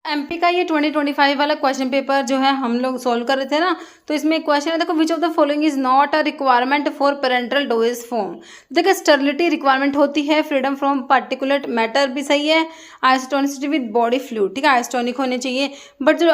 MP का ये 2025 वाला क्वेश्चन पेपर जो है हम लोग सोल्व कर रहे थे ना, तो इसमें एक क्वेश्चन है, देखो विच of the following is not a requirement for parental dose form. देखो स्टेरिलिटी रिक्वायरमेंट होती है, फ्रीडम फ्रॉम पार्टिकुलेट मैटर भी सही है, आइसोटोनिसिटी विद बॉडी फ्लूइड, ठीक है, आइसोटोनिक होने चाहिए, बट जो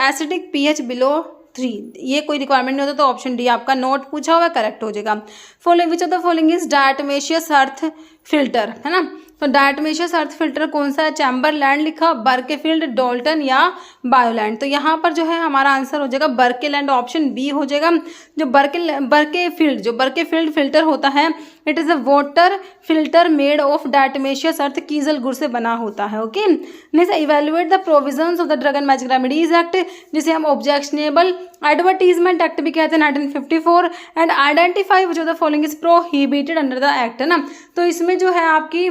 एसिडिक पीएच बिलो 3 ये कोई रिक्वायरमेंट नहीं होता, तो ऑप्शन डी आपका नोट पूछा हुआ करेक्ट हो जाएगा। Following which of the following is diatomaceous earth filter, है ना, तो डायटोमेशियस अर्थ फिल्टर कौन सा है, चैम्बरलैंड लिखा, बर्केफील्ड, डोल्टन या बायोलैंड। तो यहाँ पर जो है हमारा आंसर हो जाएगा बर्केलैंड, ऑप्शन बी हो जाएगा। जो बर्केफील्ड फिल्टर होता है, it is a water filter made of diatomaceous earth, kieselguhr से बना होता है। Okay, next evaluate the provisions of the drug and magic remedies act, जिसे हम ऑब्जेक्शनेबल एडवर्टीजमेंट एक्ट भी कहते हैं 1954, and identify which of the following is prohibited under the act, है ना। तो इसमें जो है आपकी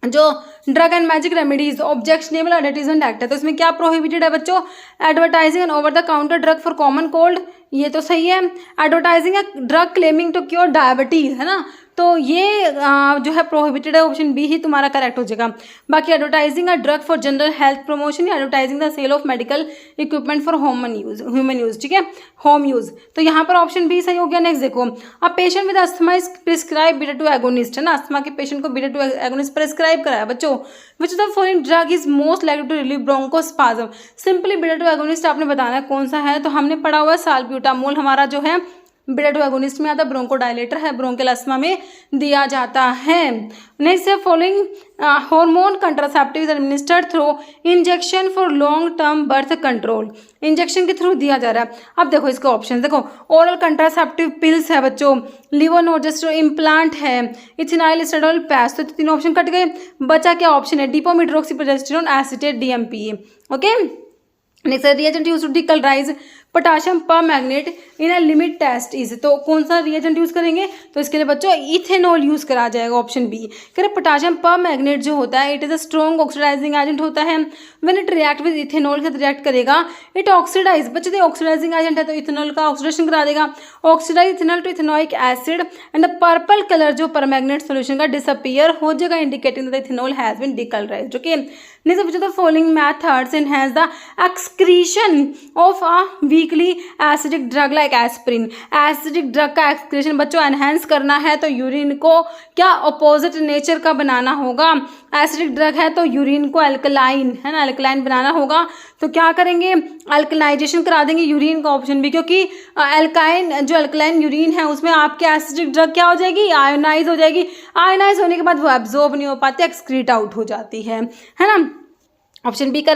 जो drug and magic remedies objectionable advertisement act है, तो इसमें क्या प्रोहिबिटेड है बच्चों, advertising an over the counter drug for common cold, ये तो सही है। Advertising a drug claiming to cure diabetes, है ना, तो ये जो है प्रोहिबिटेड है, ऑप्शन बी ही तुम्हारा करेक्ट हो जाएगा। बाकी advertising a drug for general health promotion या advertising the sale of medical equipment for human use, ठीक है, होम यूज, तो यहाँ पर ऑप्शन बी सही हो गया। नेक्स्ट देखो, अब patient with asthma is prescribe beta 2 agonist, है ना, अस्थमा के पेशेंट को बीटा 2 एगोनिस्ट प्रिस्क्राइब कराया बच्चों। Which of the following drug is most likely to relieve bronchospasm, simply beta 2 agonist आपने बताना है कौन सा है, तो हमने पढ़ा हुआ है साल्ब्यूटामोल, हमारा जो है बीटा 2 एगोनिस्ट में आता है, ब्रोंकोडायलेटर है, ब्रोंकियल अस्थमा में दिया जाता है। नेक्स्ट है following hormone contraceptive is administered through injection for long term birth control, injection के थ्रू दिया जा रहा है। अब देखो इसके ऑप्शन, देखो ओरल कंट्रासेप्टिव पिल्स है बच्चों, लिवोनोजेस्ट्रो इम्प्लांट है, इथेनाइल एस्ट्राडोल पैच, तो 3 ऑप्शन कट गए, बचा क्या ऑप्शन है, depomedroxyprogesterone acetate DMPA। Okay, next reagent used to decolourise potassium permanganate in a limit test is, तो कौन सा रिएजेंट यूज करेंगे, तो इसके लिए बच्चों इथेनॉल यूज करा जाएगा, ऑप्शन बी। कह रहे पोटाशियम परमैंगनेट जो होता है, it is a strong oxidising agent होता है, when it react with ethanol के साथ रिएक्ट करेगा, इट ऑक्सीडाइज, बच्चे तो ऑक्सीडाइजिंग एजेंट है तो इथेनॉल का ऑक्सीडेशन करा देगा, oxidise ethanol to ethanoic acid and the purple colour जो परमैंगनेट सोल्यूशन का डिसअपीयर हो जाएगा, indicating that ethanol has been decolourised. Okay, next which of the following methods enhance the excretion of a weakly acidic drug like aspirin, acidic drug का excretion बच्चों enhance करना है तो urine को क्या अपोजिट नेचर का बनाना होगा, एसिडिक ड्रग है तो यूरिन को अल्कलाइन, है ना, अल्कलाइन बनाना होगा, तो क्या करेंगे, अल्कलाइजेशन करा देंगे यूरिन का, ऑप्शन बी, क्योंकि अल्काइन जो अल्कलाइन यूरिन है उसमें आपकी एसिडिक ड्रग क्या हो जाएगी, आयोनाइज हो जाएगी, आयोनाइज होने के बाद वो एब्जॉर्ब नहीं हो पाती, एक्सक्रीट आउट हो जाती है ना, ऑप्शन बी करेक्ट।